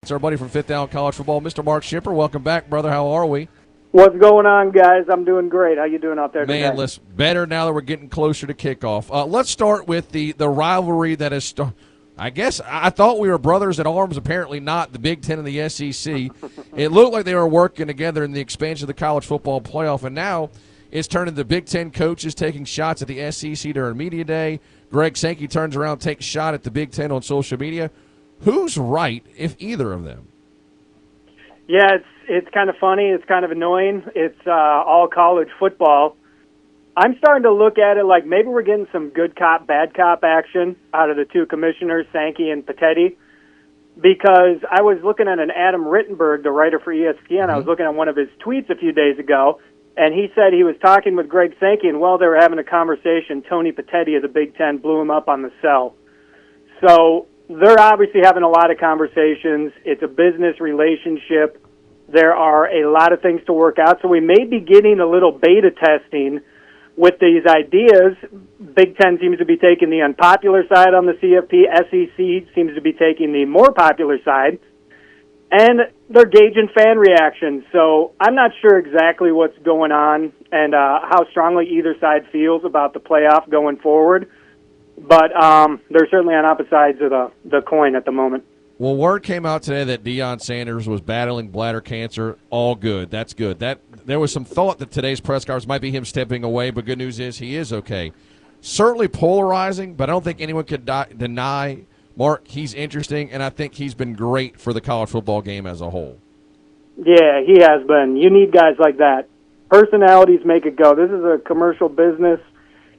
It's our buddy from Fifth Down College Football, Mr. Mark Schipper. Welcome back, brother. How are we? What's going on, guys? I'm doing great. How you doing out there today? Man, listen, better now that we're getting closer to kickoff. Let's start with the rivalry that is I guess I thought we were brothers in arms. Apparently not. The Big Ten and the SEC. It looked like they were working together in the expansion of the college football playoff, and now it's turned into Big Ten coaches taking shots at the SEC during media day. Greg Sankey turns around and takes a shot at the Big Ten on social media. Who's right, if either of them? Yeah, it's kind of funny. It's kind of annoying. It's all college football. I'm starting to look at it like maybe we're getting some good cop, bad cop action out of the two commissioners, Sankey and Pettetti, because I was looking at an Adam Rittenberg, the writer for ESPN. I was looking at one of his tweets a few days ago, and he said he was talking with Greg Sankey, and while they were having a conversation, Tony Pettetti of the Big Ten blew him up on the cell. So they're obviously having a lot of conversations. It's a business relationship. There are a lot of things to work out. So we may be getting a little beta testing with these ideas. Big Ten seems to be taking the unpopular side on the CFP. SEC seems to be taking the more popular side. And they're gauging fan reactions. So I'm not sure exactly what's going on and how strongly either side feels about the playoff going forward. But they're certainly on opposite sides of the coin at the moment. Well, word came out today that Deion Sanders was battling bladder cancer. All good. That's good. There was some thought that today's press conference might be him stepping away, but good news is he is okay. Certainly polarizing, but I don't think anyone could deny, Mark, he's interesting, and I think he's been great for the college football game as a whole. Yeah, he has been. You need guys like that. Personalities make it go. This is a commercial business.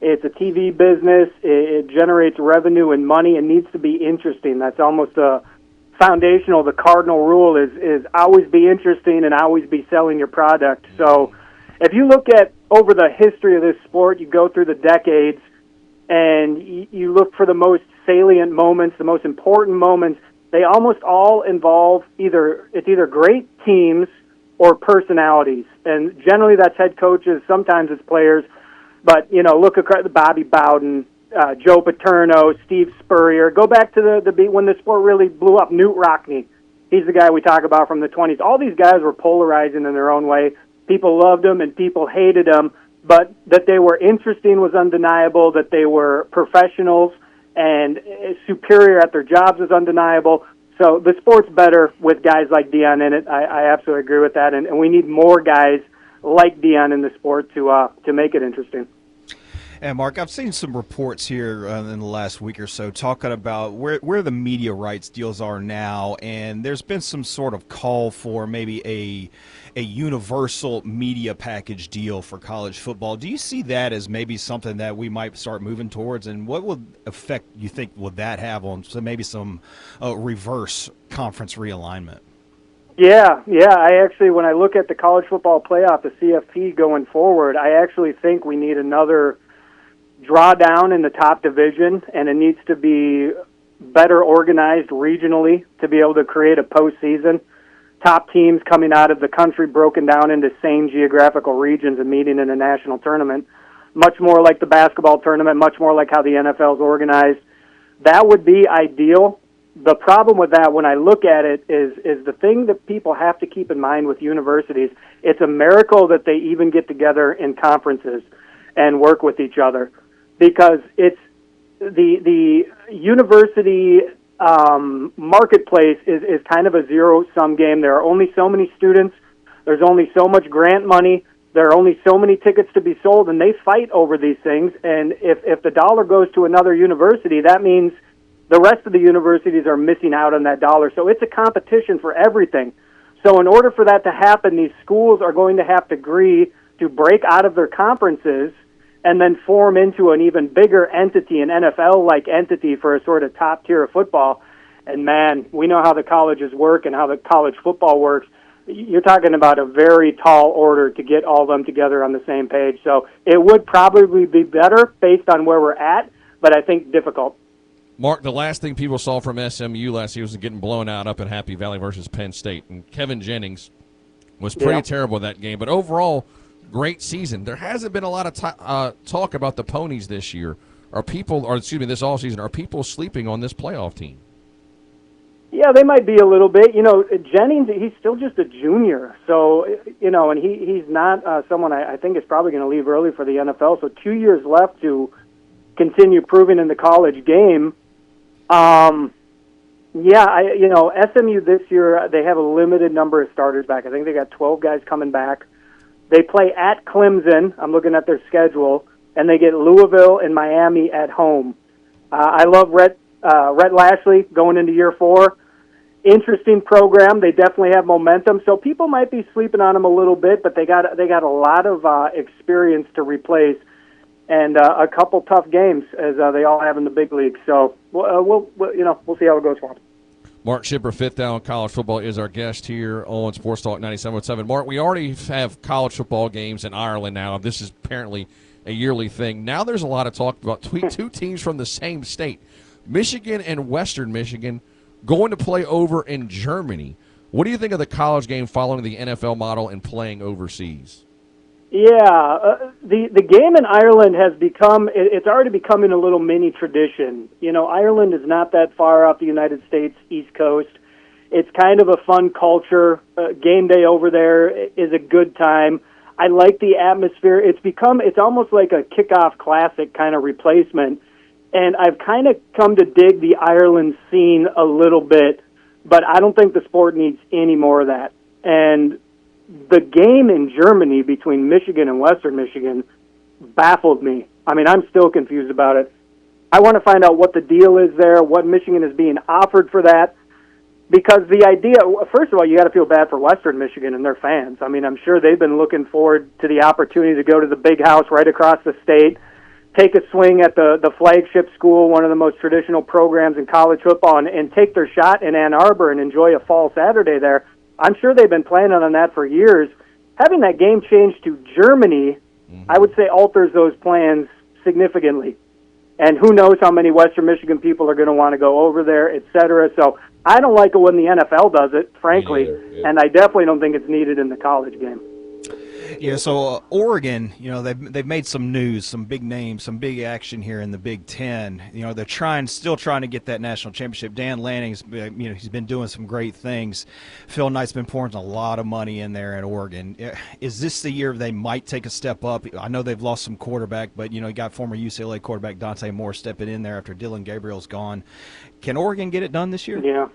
It's a TV business. It generates revenue and money. It needs to be interesting. That's almost a foundational. The cardinal rule is always be interesting and always be selling your product. So if you look at over the history of this sport, you go through the decades, and you look for the most salient moments, the most important moments, they almost all involve either great teams or personalities. And generally that's head coaches, sometimes it's players. But, look at Bobby Bowden, Joe Paterno, Steve Spurrier. Go back to the when the sport really blew up, Newt Rockne. He's the guy we talk about from the 20s. All these guys were polarizing in their own way. People loved them and people hated them. But that they were interesting was undeniable. That they were professionals and superior at their jobs is undeniable. So the sport's better with guys like Deion in it. I absolutely agree with that. And we need more guys like Deion in the sport to make it interesting. And Mark, I've seen some reports here in the last week or so talking about where the media rights deals are now, and there's been some sort of call for maybe a universal media package deal for college football. Do you see that as maybe something that we might start moving towards, and what would effect you think would that have on maybe some reverse conference realignment? Yeah. I actually, when I look at the college football playoff, the CFP going forward, I actually think we need another drawdown in the top division, and it needs to be better organized regionally to be able to create a postseason. Top teams coming out of the country broken down into same geographical regions and meeting in a national tournament, much more like the basketball tournament, much more like how the NFL is organized. That would be ideal. The problem with that, when I look at it, is the thing that people have to keep in mind with universities. It's a miracle that they even get together in conferences and work with each other, because it's the university marketplace is kind of a zero-sum game. There are only so many students. There's only so much grant money. There are only so many tickets to be sold, and they fight over these things. And if the dollar goes to another university, that means the rest of the universities are missing out on that dollar. So it's a competition for everything. So in order for that to happen, these schools are going to have to agree to break out of their conferences and then form into an even bigger entity, an NFL-like entity for a sort of top tier of football. And, man, we know how the colleges work and how the college football works. You're talking about a very tall order to get all of them together on the same page. So it would probably be better based on where we're at, but I think difficult. Mark, the last thing people saw from SMU last year was getting blown out up in Happy Valley versus Penn State. And Kevin Jennings was pretty terrible in that game. But overall, great season. There hasn't been a lot of talk about the Ponies this year. This offseason. Are people sleeping on this playoff team? Yeah, they might be a little bit. Jennings, he's still just a junior. So, and he's not someone I think is probably going to leave early for the NFL. So 2 years left to continue proving in the college game. SMU this year, they have a limited number of starters back. I think they got 12 guys coming back. They play at Clemson. I'm looking at their schedule, and they get Louisville and Miami at home. I love Rhett Lashley going into year 4. Interesting program. They definitely have momentum. So people might be sleeping on them a little bit, but they got a lot of experience to replace, and a couple tough games as they all have in the big leagues. So we'll see how it goes for them. Mark Schipper, Fifth Down College Football, is our guest here on Sports Talk 97.7. Mark, we already have college football games in Ireland now. This is apparently a yearly thing. Now there's a lot of talk about two teams from the same state, Michigan and Western Michigan, going to play over in Germany. What do you think of the college game following the NFL model and playing overseas? Yeah, the game in Ireland has it's already becoming a little mini tradition. Ireland is not that far off the United States East Coast. It's kind of a fun culture. Game day over there is a good time. I like the atmosphere. It's almost like a kickoff classic kind of replacement. And I've kind of come to dig the Ireland scene a little bit, but I don't think the sport needs any more of that. And the game in Germany between Michigan and Western Michigan baffled me. I mean, I'm still confused about it. I want to find out what the deal is there, what Michigan is being offered for that, because the idea, first of all, you got to feel bad for Western Michigan and their fans. I mean, I'm sure they've been looking forward to the opportunity to go to the big house right across the state, take a swing at the flagship school, one of the most traditional programs in college football, and take their shot in Ann Arbor and enjoy a fall Saturday there. I'm sure they've been planning on that for years. Having that game changed to Germany, I would say, alters those plans significantly. And who knows how many Western Michigan people are going to want to go over there, et cetera. So I don't like it when the NFL does it, frankly, and I definitely don't think it's needed in the college game. Yeah, so Oregon, they've made some news, some big names, some big action here in the Big Ten. They're still trying to get that national championship. Dan Lanning's, he's been doing some great things. Phil Knight's been pouring a lot of money in there in Oregon. Is this the year they might take a step up? I know they've lost some quarterback, but you got former UCLA quarterback Dante Moore stepping in there after Dylan Gabriel's gone. Can Oregon get it done this year?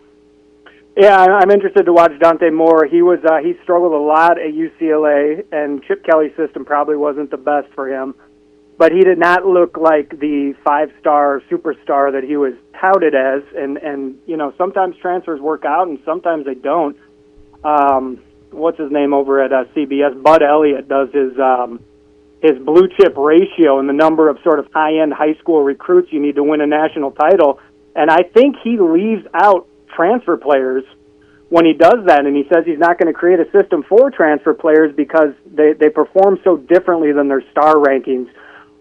Yeah, I'm interested to watch Dante Moore. He struggled a lot at UCLA, and Chip Kelly's system probably wasn't the best for him. But he did not look like the 5-star superstar that he was touted as. And sometimes transfers work out, and sometimes they don't. What's his name over at CBS? Bud Elliott does his blue chip ratio and the number of sort of high-end high school recruits you need to win a national title. And I think he leaves out transfer players when he does that, and he says he's not going to create a system for transfer players because they perform so differently than their star rankings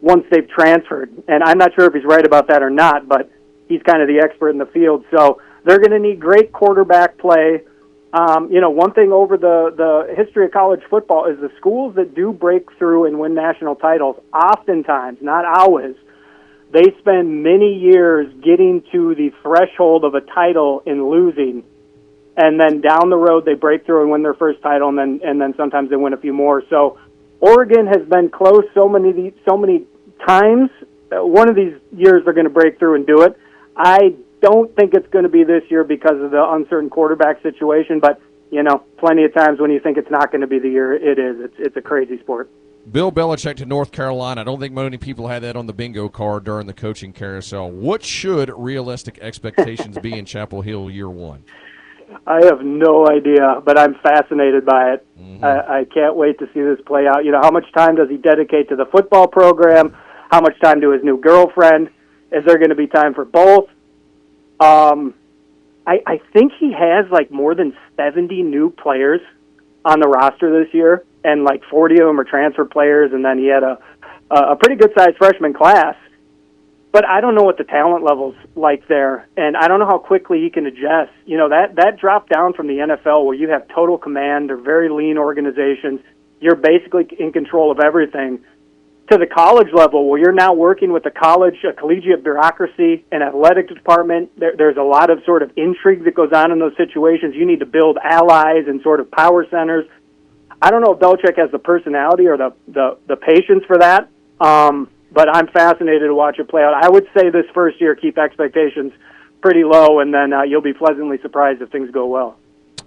once they've transferred. And I'm not sure if he's right about that or not, but he's kind of the expert in the field. So they're going to need great quarterback play. One thing over the history of college football is the schools that do break through and win national titles, oftentimes, not always, they spend many years getting to the threshold of a title and losing, and then down the road they break through and win their first title, and then sometimes they win a few more. So Oregon has been close so many times. One of these years they're going to break through and do it. I don't think it's going to be this year because of the uncertain quarterback situation, but plenty of times when you think it's not going to be the year, it is. It's a crazy sport. Bill Belichick to North Carolina. I don't think many people had that on the bingo card during the coaching carousel. What should realistic expectations be in Chapel Hill year one? I have no idea, but I'm fascinated by it. I can't wait to see this play out. How much time does he dedicate to the football program? How much time to his new girlfriend? Is there going to be time for both? I think he has more than 70 new players on the roster this year, and 40 of them are transfer players, and then he had a pretty good-sized freshman class. But I don't know what the talent level's like there, and I don't know how quickly he can adjust. That drop down from the NFL where you have total command or very lean organizations, you're basically in control of everything, to the college level, where you're now working with the collegiate bureaucracy and athletic department. There's a lot of sort of intrigue that goes on in those situations. You need to build allies and sort of power centers. I don't know if Belichick has the personality or the patience for that, but I'm fascinated to watch it play out. I would say this first year, keep expectations pretty low, and then you'll be pleasantly surprised if things go well.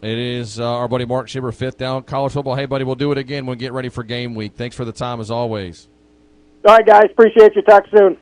It is our buddy Mark Schipper, Fifth Down College Football. Hey, buddy, we'll do it again when we get ready for game week. Thanks for the time, as always. All right, guys. Appreciate you. Talk soon.